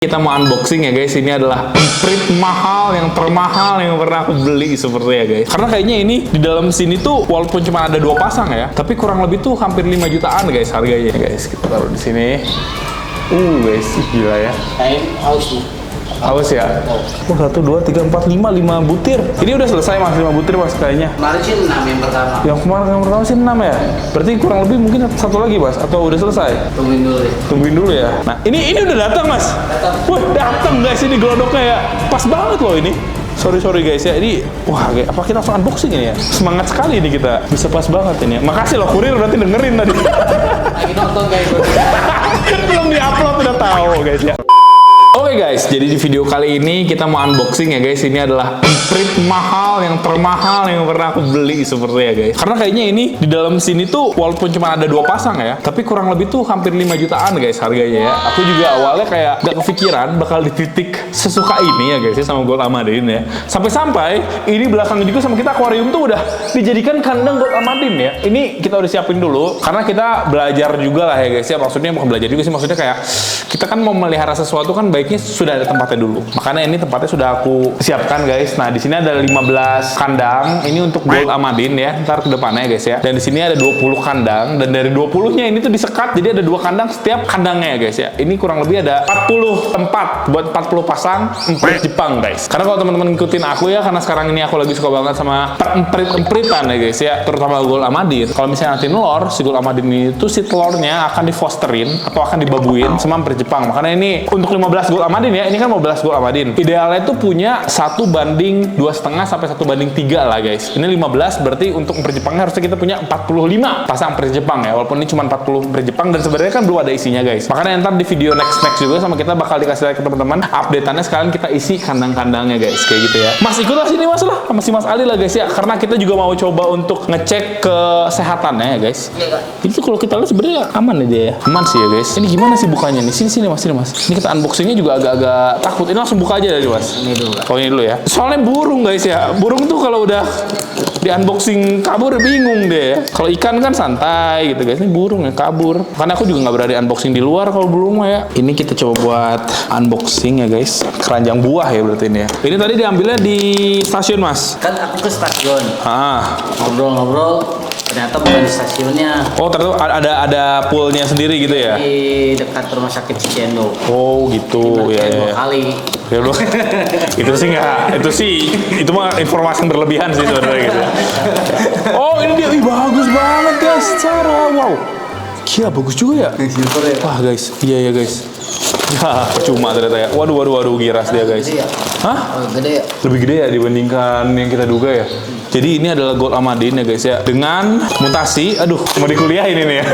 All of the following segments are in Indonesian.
Kita mau unboxing ya guys. Ini adalah emprit mahal, yang termahal yang pernah aku beli sepertinya guys. Karena kayaknya ini di dalam sini tuh walaupun cuma ada 2 pasang ya, tapi kurang lebih tuh hampir 5 jutaan guys harganya guys. Kita taruh di sini. Guys, gila ya. Aus nih. Awas ya. 1, 2, 3, 4, 5 butir. Ini udah selesai mas, 5 butir mas kayaknya. Kemarin sih 6 yang pertama. Yang pertama sih 6 ya. Berarti kurang lebih mungkin satu lagi mas, atau udah selesai? Tungguin dulu deh. Tungguin dulu ya. Nah, ini udah datang mas. Datang. Wah, datang guys, ini gelodoknya ya. Pas banget loh ini. Sorry guys ya, ini wah apa kita langsung unboxing ini ya? Semangat sekali ini kita, bisa pas banget ini ya. Makasih loh kurir berarti dengerin tadi. Lagi nonton guys. Belum diupload udah tahu guys ya. Oke guys, jadi di video kali ini kita mau unboxing ya guys. Ini adalah emprit mahal, yang termahal yang pernah aku beli sepertinya guys. Karena kayaknya ini di dalam sini tuh walaupun cuma ada 2 pasang ya, tapi kurang lebih tuh hampir 5 jutaan guys harganya ya. Aku juga awalnya kayak gak kepikiran bakal dititik sesuka ini ya guys ya sama Gold Amadin ya. Sampai-sampai ini belakang juga sama kita akuarium tuh udah dijadikan kandang Gold Amadin ya. Ini kita udah siapin dulu karena kita belajar juga lah ya guys ya. Maksudnya bukan belajar juga sih, maksudnya kayak kita kan mau melihara sesuatu kan baiknya sudah ada tempatnya dulu. Makanya ini tempatnya sudah aku siapkan guys. Nah, di sini ada 15 kandang. Ini untuk Gold Amadin ya. Ntar ke depannya guys ya. Dan di sini ada 20 kandang dan dari 20-nya ini tuh disekat. Jadi ada 2 kandang setiap kandangnya ya guys ya. Ini kurang lebih ada 40 tempat buat 40 pasang emprit Jepang guys. Karena kalau teman-teman ngikutin aku ya, karena sekarang ini aku lagi suka banget sama emprit-empritan ya guys ya. Terutama Gold Amadin. Kalau misalnya nanti nelor, si Gold Amadin ini tuh si telurnya akan difosterin atau akan dibabuin sama emprit Jepang. Makanya ini untuk 15 Gold Amadin ya, ini kan 15 Gold Amadin. Idealnya itu punya 1:2,5 sampai 1:3 lah guys. Ini 15 berarti untuk emprit Jepangnya harusnya kita punya 45 pasang emprit Jepang ya. Walaupun ini cuma 40 emprit Jepang dan sebenarnya kan belum ada isinya guys. Makanya ntar di video next juga sama kita bakal dikasih lihat ke teman-teman update-annya, sekalian kita isi kandang-kandangnya guys, kayak gitu ya. Mas ikutlah sini mas lah, sama si Mas Ali lah guys ya. Karena kita juga mau coba untuk ngecek kesehatannya ya guys. Itu kalau kita lihat sebenarnya aman ya dia ya. Aman sih ya guys. Ini gimana sih bukanya nih? Sini mas. Ini kita unboxingnya juga agak-agak takut. Ini langsung buka aja dari mas. Ini dulu. Oh ini dulu ya. Soalnya burung guys ya. Burung tuh kalau udah di unboxing kabur bingung deh ya. Kalau ikan kan santai gitu guys. Ini burung ya kabur. Karena aku juga nggak berani unboxing di luar kalau burung mah ya. Ini kita coba buat unboxing ya guys. Keranjang buah ya berarti ini ya. Ini tadi diambilnya di stasiun mas. Kan aku ke stasiun. Ngobrol. Ternyata bukan di stasiunnya. Oh ternyata ada poolnya sendiri gitu ya. Di dekat rumah sakit Cicendo. Oh gitu ya. 2 kali. Ya udah. itu mah informasi yang berlebihan sih sebenarnya gitu. Oh ini dia, bagus banget guys, cara wow. Gila bagus juga ya. Silver ya. Wah guys, iya guys. Ya percuma ternyata ya. Waduh giras dia guys. Gede ya? Hah? Oh, gede ya? Lebih gede ya dibandingkan yang kita duga ya. Jadi ini adalah Gold Amadin ya guys ya, dengan mutasi. Aduh, mau dikuliahin ini ya.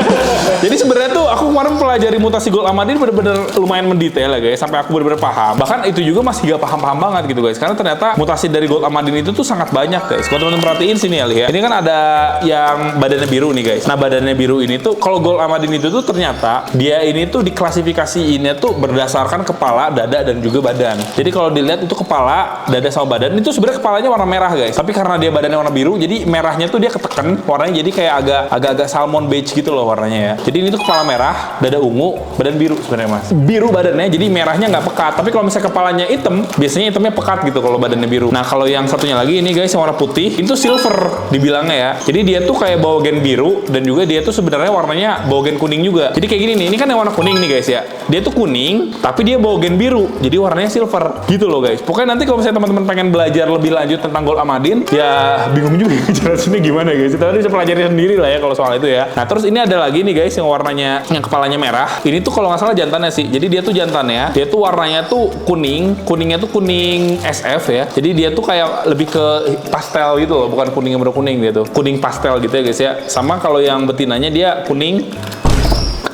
Jadi sebenarnya tuh aku kemarin pelajari mutasi Gold Amadin bener-bener lumayan mendetail ya guys, sampai aku bener-bener paham. Bahkan itu juga masih gak paham-paham banget gitu guys, karena ternyata mutasi dari Gold Amadin itu tuh sangat banyak guys. Kalau teman-teman perhatiin sini ya, ini kan ada yang badannya biru nih guys. Nah badannya biru ini tuh, kalau Gold Amadin itu tuh ternyata dia ini tuh diklasifikasiinnya tuh berdasarkan kepala, dada dan juga badan. Jadi kalau dilihat itu kepala, dada sama badan itu sebenarnya kepalanya warna merah guys. Tapi karena dia badannya warna biru, jadi merahnya tuh dia ketekan warnanya, jadi kayak agak-agak salmon beige gitu loh warnanya ya. Jadi ini tuh kepala merah, dada ungu, badan biru sebenarnya mas. Biru badannya, jadi merahnya nggak pekat. Tapi kalau misalnya kepalanya hitam, biasanya hitamnya pekat gitu kalau badannya biru. Nah kalau yang satunya lagi ini guys yang warna putih, itu silver dibilangnya ya. Jadi dia tuh kayak bawa gen biru dan juga dia tuh sebenarnya warnanya bawa gen kuning juga. Jadi kayak gini nih, ini kan yang warna kuning nih guys ya. Dia tuh kuning, tapi dia bawa gen biru, jadi warnanya silver gitu loh guys. Pokoknya nanti kalau misalnya teman-teman pengen belajar lebih lanjut tentang Gold Amadin, ya bingung juga jelasinnya gimana guys. Kita tadi bisa pelajari sendiri lah ya kalau soal itu ya. Nah terus ini ada lagi nih guys yang warnanya, yang kepalanya merah. Ini tuh kalau nggak salah jantannya sih. Jadi dia tuh jantannya, dia tuh warnanya tuh kuningnya tuh kuning SF ya. Jadi dia tuh kayak lebih ke pastel gitu loh, bukan kuning yang berkuning, dia tuh kuning pastel gitu ya guys ya. Sama kalau yang betinanya dia kuning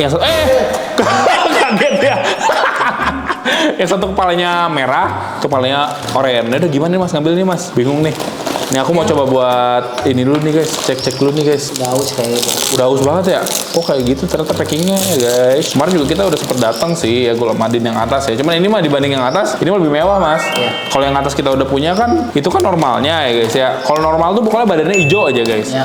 yang kaget ya. Yang satu kepalanya merah, kepalanya oranye. Udah gimana nih mas ngambil nih mas? Bingung nih. Ini aku mau coba buat ini dulu nih guys, cek dulu nih guys. Udah haus kayak gitu. Udah haus banget ya. Kok kayak gitu ternyata packingnya ya guys. Kemarin juga kita udah sempet datang sih ya Gula Madin yang atas ya. Cuman ini mah dibanding yang atas, ini mah lebih mewah mas. Iya. Kalau yang atas kita udah punya kan, itu kan normalnya ya guys ya. Kalau normal tuh pokoknya badannya hijau aja guys. Ya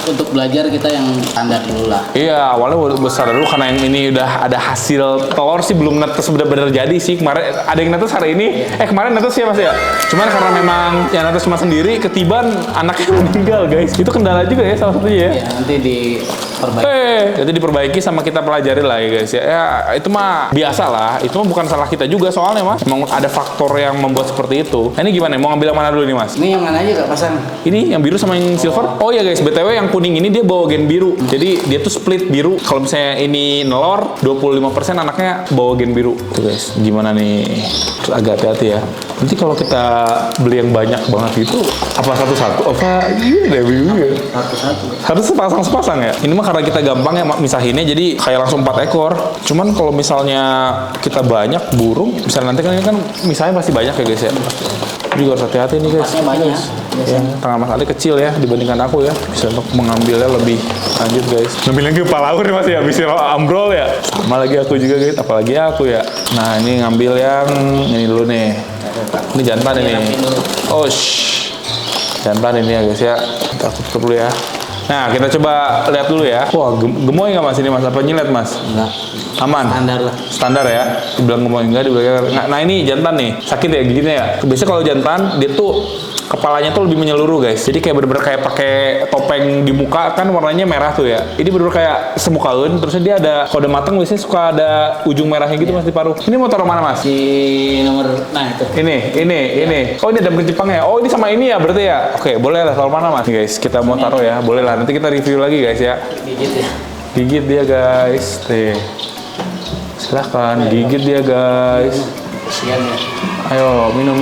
untuk belajar kita yang standar dulu lah. Iya, awalnya besar dulu karena yang ini udah ada hasil telur sih belum netes bener-bener jadi sih. Kemarin ada yang netes hari ini. Kemarin netes ya mas ya. Cuman karena memang yang netes cuma sendiri, ketiban anaknya meninggal guys. Itu kendala juga ya salah satunya ya. Ya nanti diperbaiki. Jadi diperbaiki sama kita pelajari lah ya guys ya. Ya itu mah biasa lah. Itu mah bukan salah kita juga soalnya mas. Emang ada faktor yang membuat seperti itu. Nah, ini gimana? Mau ngambil yang mana dulu nih mas? Ini yang mana aja kak pasang? Ini yang biru sama yang silver. Oh ya guys, BTW yang kuning ini dia bawa gen biru. Jadi dia tuh split biru. Kalau misalnya ini nelor, 25% anaknya bawa gen biru. Tuh guys, gimana nih? Terus agak hati-hati ya. Nanti kalau kita beli yang banyak banget gitu, apa satu-satu? Apa iya deh bingung ya? Satu-satu. Harus sepasang-sepasang ya. Ini mah karena kita gampang ya misahinnya, jadi kayak langsung 4 ekor. Cuman kalau misalnya kita banyak burung, misalnya nanti kan ini kan misalnya pasti banyak ya guys ya. Juga harus hati-hati nih guys. Pasnya banyak. Ya, tangan Mas Ali kecil ya dibandingkan aku ya. Bisa untuk mengambilnya lebih lanjut guys. Ngambilnya ke palaur nih mas ya, bisa ambrol ya. Sama lagi aku juga guys, apalagi aku ya. Nah ini ngambil yang ini dulu nih. Ini jantan ini. Oh jantan ini ya guys ya. Kita tutup dulu ya. Nah kita coba lihat dulu ya. Wah gemoy nggak mas ini mas? Apa nyilet mas? Enggak. Aman? Standar lah. Standar ya? Dibilang gemoy enggak, dibilang nah ini jantan nih. Sakit ya giginya ya? Biasanya kalau jantan dia tuh kepalanya tuh lebih menyeluruh guys. Jadi kayak bener-bener kayak pakai topeng di muka kan warnanya merah tuh ya. Ini bener-bener kayak semukaun. Terusnya dia ada kalau udah mateng biasanya suka ada ujung merahnya gitu mas di paruh. Ini mau taruh mana mas? Di nomor itu. Ini. Oh ini ada Jepangnya. Oh ini sama ini ya berarti ya. Oke boleh lah taruh mana mas guys. Kita mau taruh ya. Boleh lah. Nanti kita review lagi guys ya. Gigit ya. Gigit dia guys. Tuh. Silahkan gigit dia guys. Kasihan ya. Ayo minum.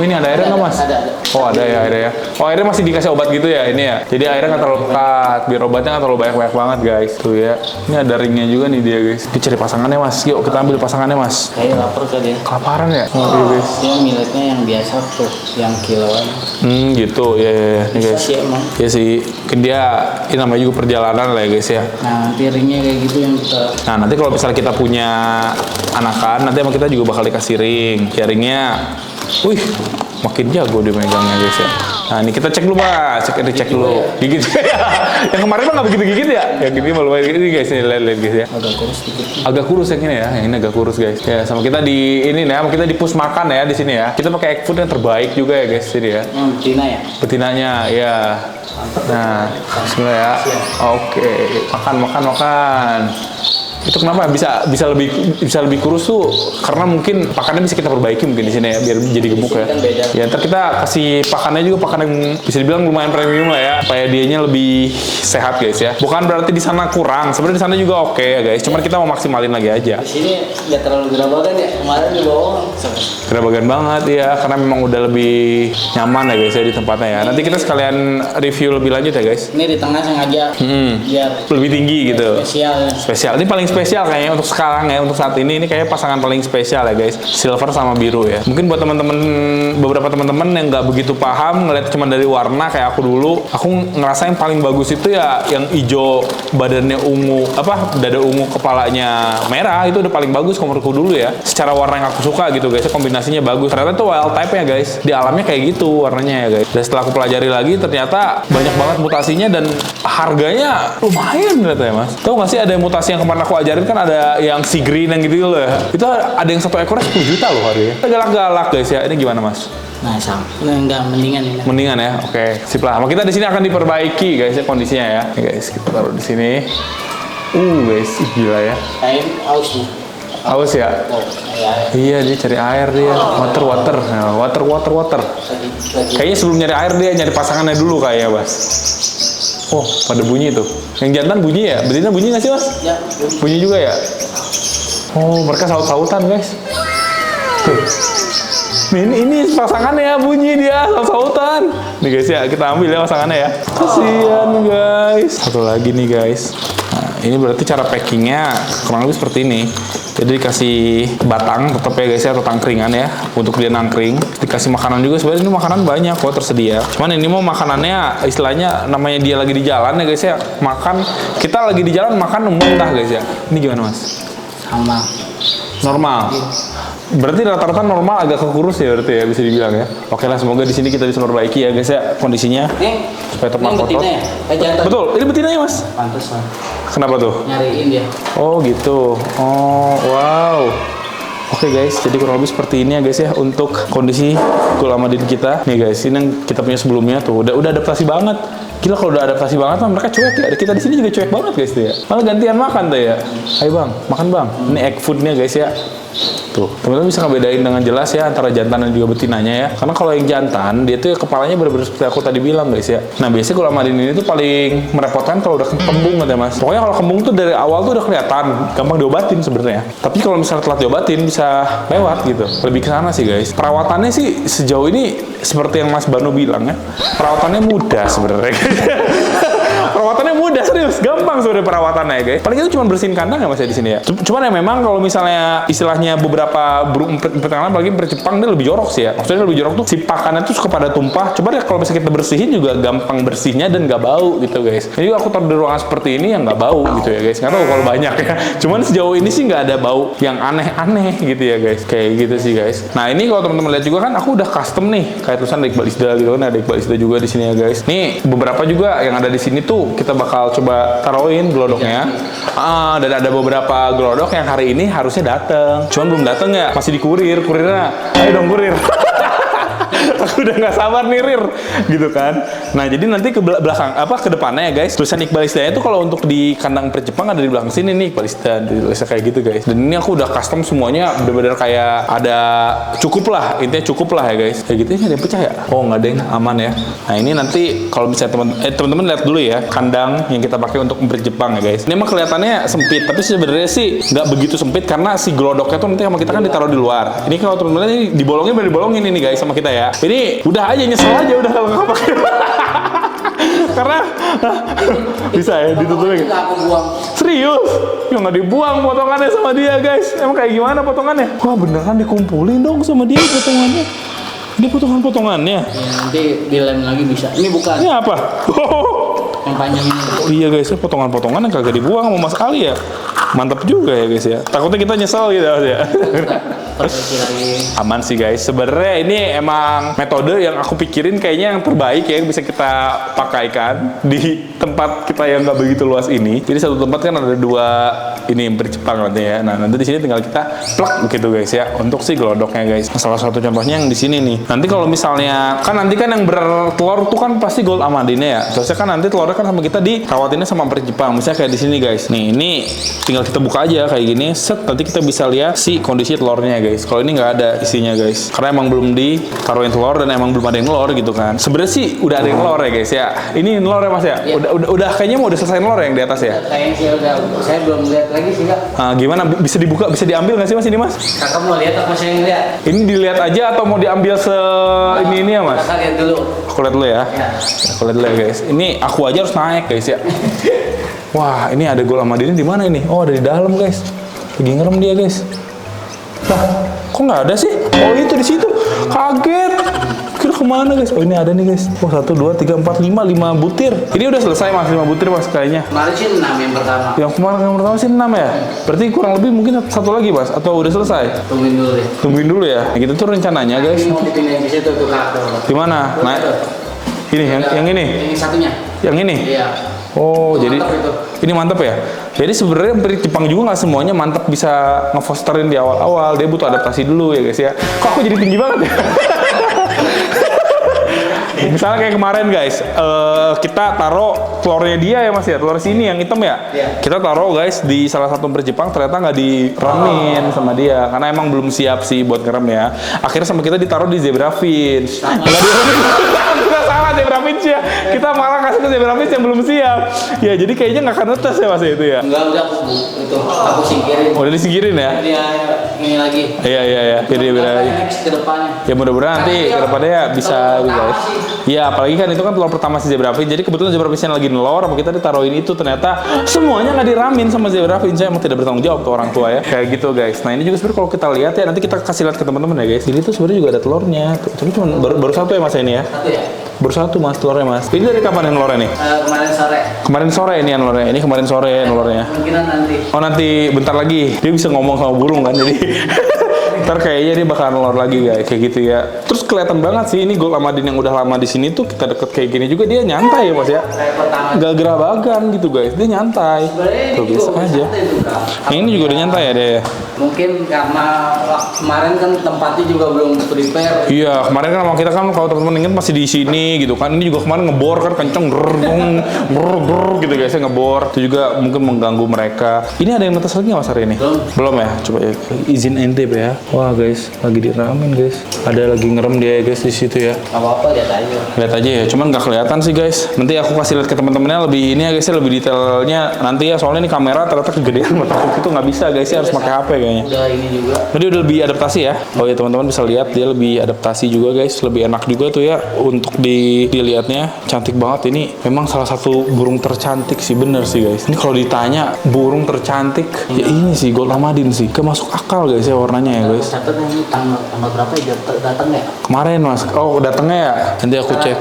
Ini ada airnya nggak mas? Ada. Oh ada ya airnya ya. Oh airnya masih dikasih obat gitu ya ini ya. Jadi airnya nggak terlalu pekat. Biar obatnya nggak terlalu banyak banget guys. Tuh ya. Ini ada ringnya juga nih dia guys. Kita cari pasangannya mas. Yuk kita ambil pasangannya mas. Kayak lapar kali ya. Kelaparan ya? Oh, iya guys. Dia miliknya yang biasa tuh, yang kiloan. Gitu ya nih Bisa guys. sih emang. Ya sih. Kan dia ini namanya juga perjalanan lah ya guys ya. Nah nanti ringnya kayak gitu yang kita. Nah nanti kalau misalnya kita punya anakan, nanti emang kita juga bakal dikasih ring. Ya ringnya, wih, makin jago dia megangnya guys ya. Nah ini kita cek dulu mas, cek dulu. Gigit ya. Yang kemarin mah nggak begitu gigit ya. Yang gini malu ini guys, ini lihat guys ya. Agak kurus dikit. Agak kurus yang ini ya, yang ini agak kurus guys. Ya sama kita di ini ya, sama kita di push makan ya di sini ya. Kita pakai egg food yang terbaik juga ya guys sini ya. Betina ya. Betinanya ya. Nah, bismillah ya. Oke, makan. Itu kenapa bisa lebih kurus tuh karena mungkin pakannya bisa kita perbaiki mungkin di sini ya biar jadi gemuk ya. Kan beda. Ya ntar kita kasih pakannya juga pakan yang bisa dibilang lumayan premium lah ya supaya dianya lebih sehat guys ya. Bukan berarti di sana kurang, sebenarnya di sana juga oke ya guys. Cuman kita mau maksimalin lagi aja. Di sini nggak terlalu gerabakan ya. Kemarin di bawah. Gerabagan banget ya karena memang udah lebih nyaman ya guys ya di tempatnya ya. Nanti kita sekalian review lebih lanjut ya guys. Ini di tengah sengaja biar Lebih tinggi gitu. spesial. Ini paling spesial kayaknya untuk sekarang ya, untuk saat ini kayaknya pasangan paling spesial ya guys, silver sama biru ya. Mungkin buat beberapa teman-teman yang nggak begitu paham ngeliat cuma dari warna kayak aku dulu, aku ngerasa yang paling bagus itu ya yang hijau badannya ungu, dada ungu kepalanya merah, itu udah paling bagus menurutku dulu ya. Secara warna yang aku suka gitu guys, kombinasinya bagus. Ternyata itu wild type ya guys, di alamnya kayak gitu warnanya ya guys. Dan setelah aku pelajari lagi ternyata banyak banget mutasinya dan harganya lumayan ternyata ya mas. Tahu nggak sih ada mutasi yang kemarin aku ajarin kan ada yang sea green yang gitu loh ya. Itu ada yang satu ekornya 10 juta loh harganya. Galak-galak guys ya. Ini gimana mas? Nah sama. Enggak mendingan ini. Mendingan ya. Oke, sip lah. Sama kita di sini akan diperbaiki guys ya kondisinya ya. Nih guys, kita taruh di sini. Guys, gila ya. Kain aus nih. Aus ya? Oh, ya. Iya, dia cari air dia. Water. Nah, water. Kayaknya sebelum nyari air dia nyari pasangannya dulu kayaknya, Mas. Oh, pada bunyi tuh. Yang jantan bunyi ya? Betina bunyi nggak sih, Mas? Ya, Bunyi juga ya? Oh, mereka saut-sautan, guys. Tuh. Ini pasangannya bunyi dia, saut-sautan. Nih guys ya, kita ambil ya pasangannya ya. Kasian, guys. Satu lagi nih, guys. Nah, ini berarti cara packingnya kurang lebih seperti ini. Jadi dikasih batang tetap ya guys ya, atau tangkringan ya, untuk dia nangkring. Dikasih makanan juga, sebenarnya ini makanan banyak kok tersedia. Cuman ini mau makanannya istilahnya namanya dia lagi di jalan ya guys ya, makan, kita lagi di jalan makan muntah guys ya. Ini gimana mas? Sama. Normal. Berarti rata-rata normal, agak kekurus ya berarti ya, bisa dibilang ya. Oke lah, semoga di sini kita bisa memperbaiki ya guys ya kondisinya. Supaya tepat foto. Betina ya? Jantan. Betul, ini betinanya mas. Pantes lah. Kenapa tuh? Nyariin dia. Oh gitu. Oh wow. Oke guys, jadi kurang lebih seperti ini ya guys ya untuk kondisi Gul Ahmadin kita. Nih guys, ini yang kita punya sebelumnya tuh udah adaptasi banget. Gila kalau udah adaptasi banget mah mereka cuek ya. Kita di sini juga cuek banget guys tuh ya. Malah gantian makan tuh ya. Ayo bang, makan bang. Ini egg foodnya guys ya. Tuh, teman-teman bisa ngebedain dengan jelas ya antara jantan dan juga betinanya ya. Karena kalau yang jantan, dia tuh kepalanya bener-bener seperti aku tadi bilang guys ya. Nah, biasanya Gul Ahmadin ini tuh paling merepotkan kalau udah kembung gitu ya mas. Pokoknya kalau kembung tuh dari awal tuh udah kelihatan, gampang diobatin sebenarnya. Tapi kalau misalnya telat diobatin bisa lewat gitu. Lebih ke sana sih guys. Perawatannya sih sejauh ini seperti yang Mas Banu bilang ya. Perawatannya mudah sebenarnya. Perawatannya mudah, serius, gampang sebenarnya perawatannya ya guys. Paling itu cuma bersihin kandang ya mas ya di sini ya. Cuman ya memang kalau misalnya istilahnya beberapa burung emprit yang lain, apalagi emprit Jepang, dia lebih jorok sih ya. Maksudnya lebih jorok tuh si pakannya tuh suka pada tumpah. Coba ya kalau misalnya kita bersihin juga gampang bersihnya dan nggak bau gitu guys. Jadi aku taruh di ruangan seperti ini yang nggak bau gitu ya guys. Nggak tahu kalau banyak ya. Cuman sejauh ini sih nggak ada bau yang aneh-aneh gitu ya guys. Kayak gitu sih guys. Nah ini kalau teman-teman lihat juga kan aku udah custom nih kayak tulisan dari Iqbal Isda gitu kan, ada Iqbal Isda juga di sini ya guys. Nih beberapa juga yang ada di sini tuh kita bakal coba taruhin glodoknya. Dan ada beberapa glodok yang hari ini harusnya datang. Cuman belum datang ya, masih di kurirnya. Ayo dong kurir. Aku udah nggak sabar nih Rir, gitu kan. Nah jadi nanti ke belakang ke depannya ya guys, tulisan Iqbal Isda itu kalau untuk di kandang emprit Jepang ada di belakang sini nih Iqbal Isda, tulisannya kayak gitu guys. Dan ini aku udah custom semuanya, bener-bener kayak ada cukup lah, intinya cukup lah ya guys. Kayak gitu, ini ada yang pecah ya? Oh nggak ada, yang aman ya. Nah ini nanti kalau misalnya teman-teman lihat dulu ya kandang yang kita pakai untuk emprit Jepang ya guys. Ini emang kelihatannya sempit, tapi sebenarnya sih nggak begitu sempit karena si glodoknya tuh nanti sama kita kan ditaruh di luar. Ini kalau teman-teman ini dibolongin bener dibolongin ini guys sama kita ya. Ini udah aja, nyesel aja udah kalau nggak pakai. Karena bisa ya ditutupin. Serius? Ya nggak dibuang potongannya sama dia guys. Emang kayak gimana potongannya? Wah beneran dikumpulin dong sama dia potongannya. Ini potongan-potongannya. Ya, nanti dilem lagi bisa. Ini bukan. Ini apa? Yang panjang ini. Oh iya guys, potongan-potongan yang kagak dibuang sama Mas Ali ya. Mantap juga ya guys ya. Takutnya kita nyesel gitu ya. Aman sih guys. Sebenarnya ini emang metode yang aku pikirin kayaknya yang terbaik ya, yang bisa kita pakaikan di tempat kita yang nggak begitu luas ini. Jadi satu tempat kan ada dua ini emprit Jepang nanti ya. Nah nanti di sini tinggal kita plug gitu guys ya untuk si glodoknya guys. Nah, salah satu contohnya yang di sini nih. Nanti kalau misalnya kan nanti kan yang bertelur tuh kan pasti Gul Ahmadinnya ya. Terusnya kan nanti telurnya kan sama kita dirawatinnya sama emprit Jepang. Misalnya kayak di sini guys. Nih ini tinggal kita buka aja kayak gini. Set nanti kita bisa lihat si kondisi telurnya guys. Kalau ini nggak ada isinya guys. Karena emang belum ditaruhin telur dan emang belum ada yang telur gitu kan. Sebenarnya sih udah ada yang telur ya guys ya. Ini telur ya mas ya. Ya. Udah kayaknya mau udah selesai telur yang di atas ya. Kayaknya sih udah. Saya belum lihat lagi sih kak. Gimana bisa dibuka, bisa diambil nggak sih mas ini mas? Kakak mau lihat apa saya yang lihat? Ini dilihat aja atau mau diambil ini ya mas? Kakak lihat dulu. Aku lihat dulu ya. Ya. Aku lihat dulu ya guys. Ini aku aja harus naik guys ya. Wah ini ada Gul Ahmadin di mana ini? Oh ada di dalam guys. Lagi ngerem dia guys. Lah kok nggak ada sih? Oh itu di situ. Kaget. Kira kemana guys? Oh ini ada nih guys. Oh 1, 2, 3, 4, 5 butir. Ini udah selesai mas 5 butir mas kayaknya. Kemarin sih 6 yang pertama. Yang kemarin yang pertama sih 6 ya. Berarti kurang lebih mungkin satu lagi mas atau udah selesai? Tungguin dulu deh. Tungguin dulu ya. Gitu tuh rencananya guys. Ini mau dipindahin di situ tuh kak. Di mana? Nah, ini yang ini. Yang satunya. Yang ini. Iya. Oh, Itu jadi mantap itu. ini mantap ya. Jadi sebenarnya emprit Jepang juga nggak semuanya mantap bisa ngefosterin di awal-awal. Dia butuh adaptasi dulu ya guys ya. Kok aku jadi tinggi banget ya? Misalnya kayak kemarin guys, kita taruh telurnya dia ya mas ya, telur sini yang hitam ya. Iya. Kita taruh guys di salah satu emprit Jepang, ternyata nggak diremin sama dia, karena emang belum siap sih buat ngerem ya. Akhirnya sama kita ditaruh di zebra finch. Nggak diremin, kita salah Zebra Finch ya. Kita malah kasih ke Zebra Finch yang belum siap. Ya jadi kayaknya nggak akan netes ya mas itu ya. Enggak, udah aku singkirin. Oh, udah disingkirin ya? Dia ini lagi. Iya. Jadi Next ke depannya. ya mudah-mudahan nanti ke depannya ya bisa guys. Iya, apalagi kan itu kan telur pertama si Zebra Finch. Jadi kebetulan Zebra Finch lagi nelor, apa kita ditaruhin itu ternyata semuanya nggak diramin sama Zebra Finch. Emang tidak bertanggung jawab tuh orang tua ya. Kayak gitu guys. Nah ini juga sebenarnya kalau kita lihat ya, nanti kita kasih lihat ke teman-teman ya guys. Ini tuh sebenarnya juga ada telurnya. Tapi cuma baru satu ya mas ini ya. Satu ya? Baru satu mas telurnya mas. Ini dari kapan yang telurnya nih? Kemarin sore. Kemarin sore ini yang telurnya. Ini kemarin sore telurnya. Kemungkinan nanti. Oh nanti bentar lagi dia bisa ngomong sama burung kan jadi ntar kayaknya dia bakal nelor lagi guys kayak gitu ya. Terus kelihatan banget sih ini Gold Amadin yang udah lama di sini tuh kita deket kayak gini juga dia nyantai ya mas ya. Gak gerah-bagan gitu guys, dia nyantai. Tuh biasa aja. Yang ini juga udah nyantai ya dia. Mungkin karena kemarin kan tempatnya juga belum prepare. Iya kemarin kan sama kita kan kalau teman-teman ingat masih di sini gitu kan. Ini juga kemarin ngebor kan kenceng grrr gitu guys ya ngebor. Itu juga mungkin mengganggu mereka. Ini ada yang netes lagi nggak mas hari ini? Belum ya. Coba ya izin intip ya. Wah guys, lagi diramen guys. Ada lagi ngerem dia ya guys di situ ya. Apa-apa lihat aja. Lihat aja ya, cuman nggak kelihatan sih guys. Nanti aku kasih lihat ke teman-temannya lebih ini ya guys, lebih detailnya nanti ya. Soalnya ini kamera ternyata kegedean, mata aku itu nggak bisa guys ya, harus pakai HP kayaknya. Udah ini juga. Jadi udah lebih adaptasi ya. Oh ya teman-teman bisa lihat dia lebih adaptasi juga guys, lebih enak juga tuh ya untuk dilihatnya. Cantik banget ini. Memang salah satu burung tercantik sih bener sih guys. Ini kalau ditanya burung tercantik ya ini sih Gold Amadin sih. Masuk akal guys ya warnanya ya guys. Catat ini tanggal berapa ya datang ya? Kemarin mas, oh datangnya ya. Nanti aku cek,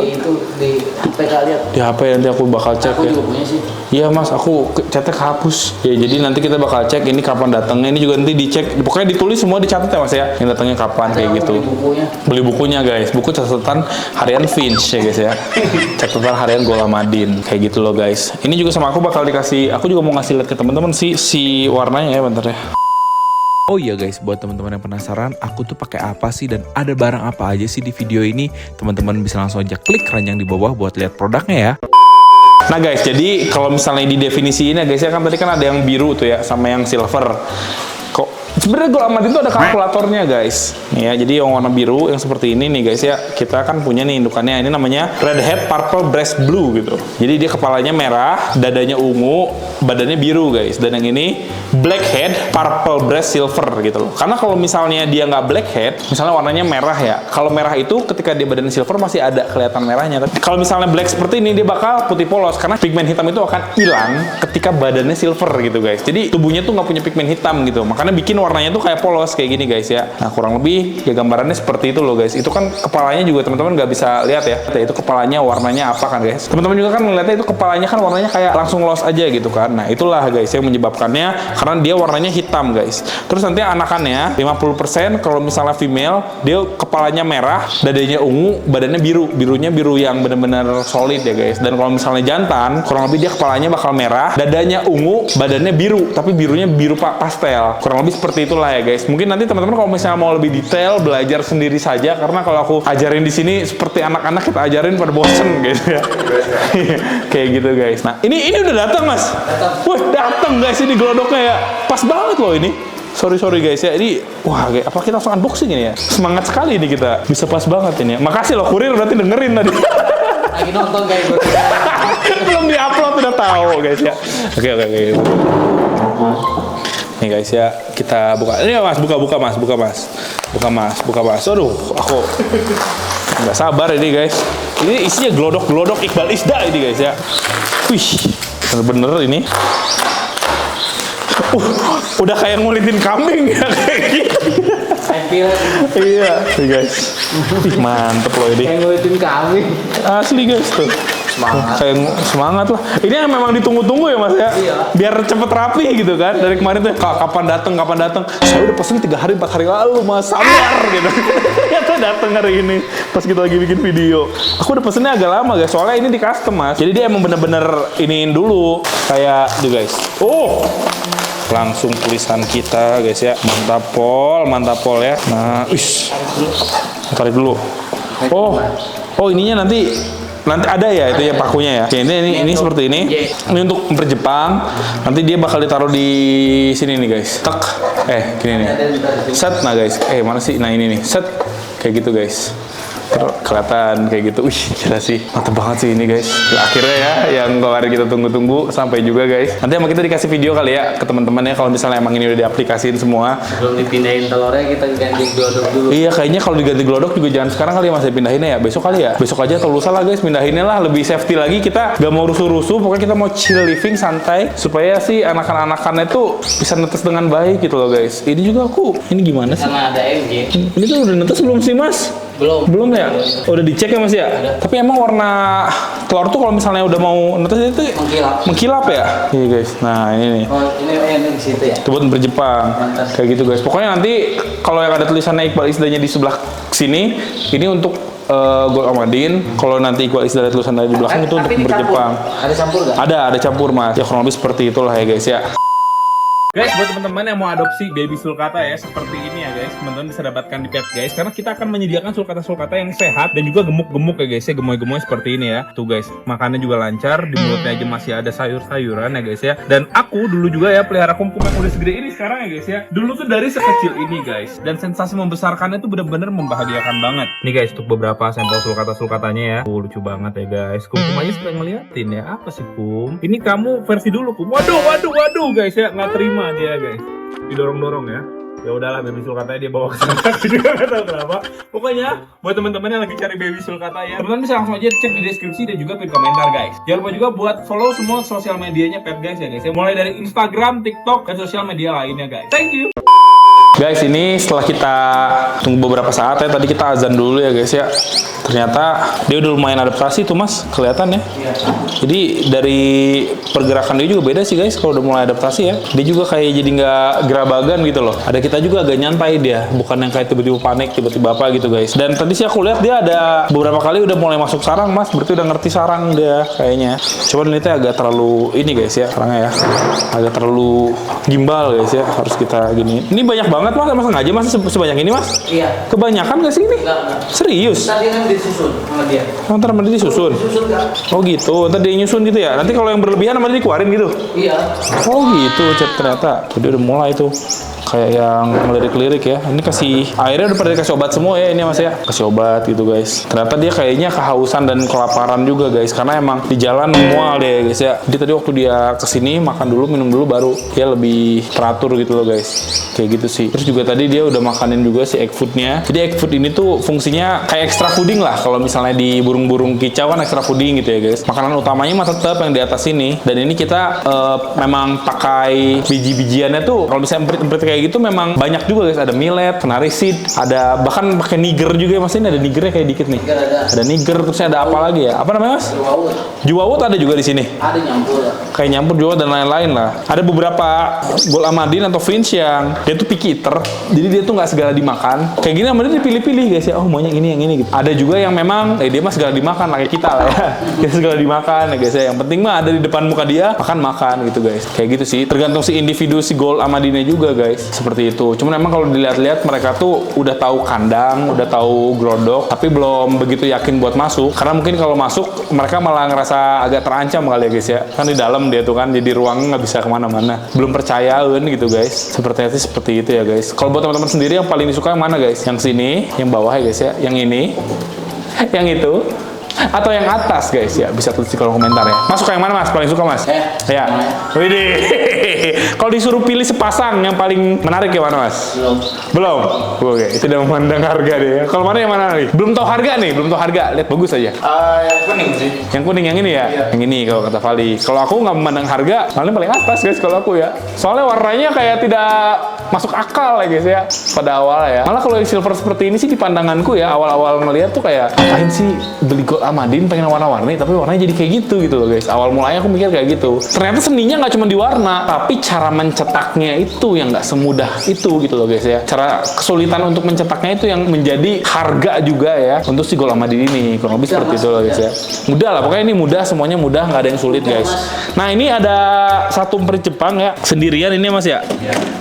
Itu di HP lihat. di HP nanti aku bakal cek Aku ya. juga punya sih. Iya mas, aku catnya kehapus. Ya jadi nanti kita bakal cek ini kapan datangnya. Ini juga nanti dicek. Pokoknya ditulis semua dicatat ya mas ya. Yang datangnya kapan kayak gitu. Beli bukunya guys. Buku catatan harian Finch ya guys ya. Catatan harian Gold Amadin kayak gitu loh guys. Ini juga sama aku bakal dikasih. Aku juga mau ngasih lihat ke teman-teman si warnanya ya bentar ya. Oh iya guys, buat teman-teman yang penasaran, aku tuh pakai apa sih dan ada barang apa aja sih di video ini, teman-teman bisa langsung aja klik keranjang di bawah buat lihat produknya ya. Nah guys, jadi kalau misalnya didefinisiin ya guys ya, kan tadi kan ada yang biru tuh ya, sama yang silver. Kok sebenarnya Gold Amadin itu ada kalkulatornya guys. Nih ya, jadi yang warna biru yang seperti ini nih guys ya, kita kan punya nih indukannya. Ini namanya Red Head Purple Breast Blue gitu. Jadi dia kepalanya merah, dadanya ungu, badannya biru guys. Dan yang ini Black Head Purple Breast Silver gitu loh. Karena kalau misalnya dia nggak black head, misalnya warnanya merah ya. Kalau merah itu ketika dia badannya silver masih ada kelihatan merahnya. Tapi kalau misalnya black seperti ini dia bakal putih polos karena pigmen hitam itu akan hilang ketika badannya silver gitu guys. Jadi tubuhnya tuh nggak punya pigmen hitam gitu. Makanya bikin warnanya tuh kayak polos kayak gini guys ya. Nah kurang lebih ya gambarannya seperti itu loh guys. Itu kan kepalanya juga teman-teman nggak bisa lihat ya. Itu kepalanya warnanya apa kan guys. Teman-teman juga kan melihatnya itu kepalanya kan warnanya kayak langsung los aja gitu kan. Nah itulah guys yang menyebabkannya karena dia warnanya hitam guys. Terus nanti anakannya 50% kalau misalnya female dia kepalanya merah, dadanya ungu, badannya biru. Birunya biru yang benar-benar solid ya guys. Dan kalau misalnya jantan kurang lebih dia kepalanya bakal merah, dadanya ungu, badannya biru, tapi birunya biru pastel. Kurang lebih seperti itulah ya guys. Mungkin nanti teman-teman kalau misalnya mau lebih detail belajar sendiri saja karena kalau aku ajarin di sini seperti anak-anak kita ajarin pada bosen gitu ya. Kayak gitu guys. Nah, ini udah datang mas. Wah, datang guys ini glodoknya ya. Pas banget loh ini. Sorry guys ya. Ini wah, apa kita langsung unboxing ini ya? Semangat sekali ini kita. Bisa pas banget ini ya. Makasih loh kurir berarti dengerin tadi. Lagi nonton kayak gue. Belum di-upload udah tahu guys ya. Oke. Nih guys ya, kita buka. Ini mas, buka mas. Aduh, aku nggak sabar ini guys. Ini isinya glodok Iqbal Isda ini guys ya. Wih, bener-bener ini. Udah kayak ngulitin kambing ya kayak gitu. Iya, nih guys. Mantep loh ini. Kayak ngulitin kambing. Asli guys tuh. Kayak semangat lah. Ini yang memang ditunggu-tunggu ya mas ya. Iya. Biar cepet rapi gitu kan. Dari kemarin tuh kapan datang. Saya udah pesen 3 hari 4 hari lalu mas. Sabar gitu. Ternyata datang hari ini. Pas kita lagi bikin video. Aku udah pesennya agak lama guys. Soalnya ini di custom mas. Jadi dia emang bener-bener iniin dulu. Kayak tuh guys. Oh. Langsung tulisan kita guys ya. Mantap pol ya. Nah, tarik dulu. Oh ininya nanti ada ya itu ya pakunya ya. Oke, ini seperti ini. Ini untuk memperjepang. Nanti dia bakal ditaruh di sini nih guys. Tek. Gini nih. Set nah guys. Mana sih? Nah ini nih. Set. Kayak gitu guys. Kelihatan kayak gitu. Wih, gila sih. Mantap banget sih ini guys. Akhirnya ya yang kemarin kita tunggu-tunggu sampai juga guys. Nanti sama kita dikasih video kali ya ke teman-temannya kalau misalnya emang ini udah diaplikasiin semua. Belum dipindahin telurnya, kita ganti glodok dulu. Iya, kayaknya kalau diganti glodok juga jangan sekarang kali ya, Mas, pindahinnya ya. Besok kali ya. Besok aja atau lusa lah guys, pindahinnya lah, lebih safety lagi. Kita gak mau rusuh-rusuh, pokoknya kita mau chill living, santai, supaya sih anakan-anakannya tuh bisa netes dengan baik gitu loh guys. Ini juga ini gimana sih? Karena ada MG. Ini tuh udah netes belum sih Mas? Belum ya? Udah dicek ya Mas ya? Tapi emang warna telur tuh kalau misalnya udah mau netes itu mengkilap ya? Iya guys, nah ini nih. Oh, ini di situ ya? Itu buat berjepang. Kayak gitu guys. Pokoknya nanti kalau yang ada tulisannya Iqbal Isdanya di sebelah sini, ini untuk Gol Ahmadin. Kalau nanti Iqbal Isda ada tulisan dari di belakang itu untuk berjepang. Ada campur nggak? Ada campur Mas. Ya kurang lebih seperti itulah ya guys ya. Guys, buat teman-teman yang mau adopsi baby sulcata ya, seperti ini ya guys, teman-teman bisa dapatkan di Pet Guys, karena kita akan menyediakan sulcata-sulcata yang sehat dan juga gemuk-gemuk ya guys ya, gemoy-gemoy seperti ini ya. Tuh guys, makannya juga lancar, di mulutnya aja masih ada sayur-sayuran ya guys ya. Dan aku dulu juga ya pelihara kumkum yang udah segede ini sekarang ya guys ya. Dulu tuh dari sekecil ini guys, dan sensasi membesarkannya tuh bener-bener membahagiakan banget. Nih guys, untuk beberapa sampel sulcata-sulcatanya ya. Lucu banget ya guys. Kumkum aja suka ngeliatin ya. Apa sih Kum? Ini kamu versi dulu Kum. Waduh guys ya, nggak terima dia guys, didorong-dorong ya. Ya udahlah, baby sulcatanya dia bawa ke sana. Juga nggak tahu kenapa. Pokoknya buat teman-teman yang lagi cari baby sulcata ya, teman-teman bisa langsung aja cek di deskripsi dan juga pin komentar guys. Jangan lupa juga buat follow semua sosial medianya Pet Guys ya guys ya, mulai dari Instagram, TikTok, dan sosial media lainnya guys. Thank you. Guys, ini setelah kita tunggu beberapa saat ya, tadi kita azan dulu ya guys ya. Ternyata dia udah lumayan adaptasi tuh Mas, kelihatan ya. Jadi dari pergerakan dia juga beda sih guys kalau udah mulai adaptasi ya. Dia juga kayak jadi nggak gerabagan gitu loh. Ada kita juga agak nyantai dia, bukan yang kayak tiba-tiba panik, tiba-tiba apa gitu guys. Dan tadi sih aku lihat dia ada beberapa kali udah mulai masuk sarang Mas, berarti udah ngerti sarang dia kayaknya. Coba ini agak terlalu ini guys ya, sarangnya ya. Agak terlalu gimbal guys ya, harus kita gini. Ini banyak banget Mas, emang sengaja Mas sebanyak ini Mas? Iya. Kebanyakan gak sih ini? Enggak. Serius? Tadi kan disusun sama dia. Ntar sama dia disusun? Disusun nggak? Oh gitu, ntar dia nyusun gitu ya? Nanti kalau yang berlebihan sama dia dikeluarin gitu? Iya. Oh gitu, ternyata. Jadi udah mulai tuh. Kayak yang melirik-lirik ya. Ini kasih airnya udah pada dikasih obat semua ya ini Mas ya. Kasih obat gitu guys. Ternyata dia kayaknya kehausan dan kelaparan juga guys. Karena emang di jalan mual deh guys ya. Jadi tadi waktu dia kesini makan dulu, minum dulu, baru dia lebih teratur gitu loh guys. Kayak gitu sih. Terus juga tadi dia udah makanin juga si egg foodnya. Jadi egg food ini tuh fungsinya kayak extra fooding lah. Kalau misalnya di burung-burung kicau kan extra fooding gitu ya guys. Makanan utamanya mah tetap yang di atas ini. Dan ini kita memang pakai biji-bijiannya tuh. Kalau misalnya emprit-emprit kayak gitu memang banyak juga guys. Ada millet, canary seed, ada bahkan pakai niger juga ya Mas. Ini ada nigernya kayak dikit nih. Ada niger, terusnya ada apa lagi ya? Apa namanya Mas? Juwawut ada juga di sini. Ada nyampur ya. Kayak nyampur juga dan lain-lain lah. Ada beberapa Gol Ahmadin atau Finch yang dia tuh picky eater. Jadi dia tuh nggak segala dimakan. Kayak gini sama dia dipilih-pilih guys ya. Oh maunya ini yang ini gitu. Ada juga yang memang dia mah segala dimakan lah kayak kita lah ya. Dia segala dimakan ya guys ya. Yang penting mah ada di depan muka dia makan gitu guys. Kayak gitu sih. Tergantung si individu si Gol Ahmadinnya juga guys. Seperti itu. Cuman emang kalau dilihat-lihat mereka tuh udah tahu kandang, udah tahu glodok, tapi belum begitu yakin buat masuk. Karena mungkin kalau masuk mereka malah ngerasa agak terancam kali ya guys ya. Kan di dalam dia tuh kan, jadi ruangnya nggak bisa kemana-mana. Belum percayaan gitu guys. Seperti itu ya guys. Kalau buat teman-teman sendiri yang paling disuka yang mana guys? Yang sini, yang bawah ya guys ya, yang ini, yang itu, atau yang atas guys ya, bisa tulis di kolom komentar ya. Mas suka yang mana Mas? Paling suka Mas? Ya. Widih. Kalau disuruh pilih sepasang yang paling menarik yang mana Mas? Belum. Oke, itu udah memandang harga deh ya. Kalau mana yang mana nih? Belum tahu harga nih, belum tahu harga. Lihat bagus aja. Yang kuning sih. Yang kuning yang ini ya? Iya. Yang ini kalau kata Vali. Kalau aku nggak memandang harga, paling atas guys kalau aku ya. Soalnya warnanya kayak tidak masuk akal ya guys ya pada awal ya. Malah kalau yang silver seperti ini sih di pandanganku ya, awal-awal ngeliat tuh kayak ngapain sih beli Gol Ahmadin pengen warna-warni, tapi warnanya jadi kayak gitu loh guys. Awal mulanya aku mikir kayak gitu. Ternyata seninya nggak cuma di warna, tapi cara mencetaknya itu yang nggak semudah itu gitu loh guys ya. Cara kesulitan untuk mencetaknya itu yang menjadi harga juga ya untuk si Gol Ahmadin ini. Kurang lebih seperti itu loh guys ya. Mudah lah, pokoknya ini mudah, semuanya mudah, nggak ada yang sulit guys. Nah ini ada satu emprit Jepang ya, sendirian ini Mas ya.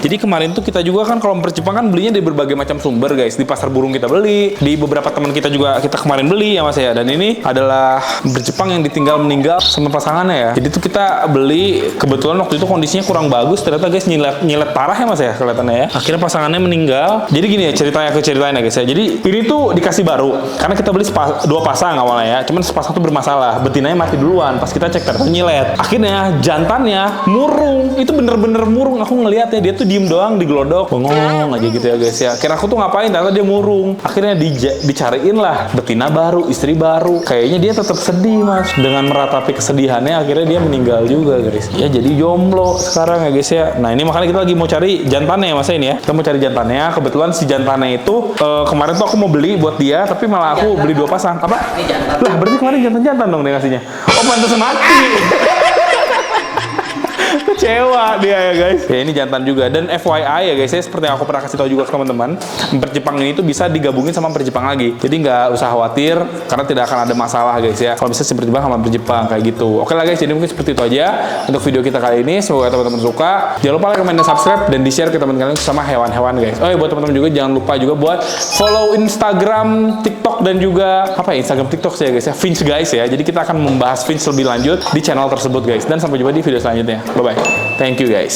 Jadi kemarin tuh itu kita juga kan kalau emprit Jepang kan belinya dari berbagai macam sumber guys. Di pasar burung kita beli, di beberapa teman kita juga kita kemarin beli ya Mas ya. Dan ini adalah emprit Jepang yang ditinggal meninggal sama pasangannya ya. Jadi tuh kita beli, kebetulan waktu itu kondisinya kurang bagus, ternyata guys nyilet parah ya Mas ya kelihatannya ya. Akhirnya pasangannya meninggal. Jadi gini ya ceritanya ya guys ya. Jadi ini tuh dikasih baru karena kita beli 2 pasang awalnya ya. Cuman sepasang tuh bermasalah, betinanya mati duluan. Pas kita cek ternyata nyilet. Akhirnya jantannya murung. Itu bener-bener murung. Aku ngeliatnya dia tuh diem doang digelodok, bengong aja gitu ya guys ya. Kira aku tuh ngapain, ternyata dia murung. Akhirnya dicariin lah betina baru, istri baru. Kayaknya dia tetap sedih Mas. Dengan meratapi kesedihannya akhirnya dia meninggal juga guys. Ya jadi jomblo sekarang ya guys ya. Nah ini makanya kita lagi mau cari jantannya ya Mas ini ya. Kita mau cari jantannya. Kebetulan si jantannya itu kemarin tuh aku mau beli buat dia, tapi malah aku beli 2 pasang. Apa? Ini jantan. Lah berarti kemarin jantan-jantan dong dia ngasihnya. Oh pantas mati. Kecewa dia ya guys. Ya ini jantan juga. Dan FYI ya guys ya, seperti yang aku pernah kasih tahu juga ke teman-teman, emprit Jepang ini tuh bisa digabungin sama emprit Jepang lagi. Jadi nggak usah khawatir karena tidak akan ada masalah guys ya. Kalau bisa emprit Jepang sama emprit Jepang kayak gitu. Oke lah guys, jadi mungkin seperti itu aja untuk video kita kali ini. Semoga teman-teman suka. Jangan lupa like, comment, dan subscribe dan di-share ke teman-teman kalian sama hewan-hewan guys. Oh ya buat teman-teman juga jangan lupa juga buat follow Instagram, TikTok dan juga apa ya, Instagram, TikTok sih ya guys ya, Finch guys ya. Jadi kita akan membahas Finch lebih lanjut di channel tersebut guys. Dan sampai jumpa di video selanjutnya. Bye bye. Thank you guys.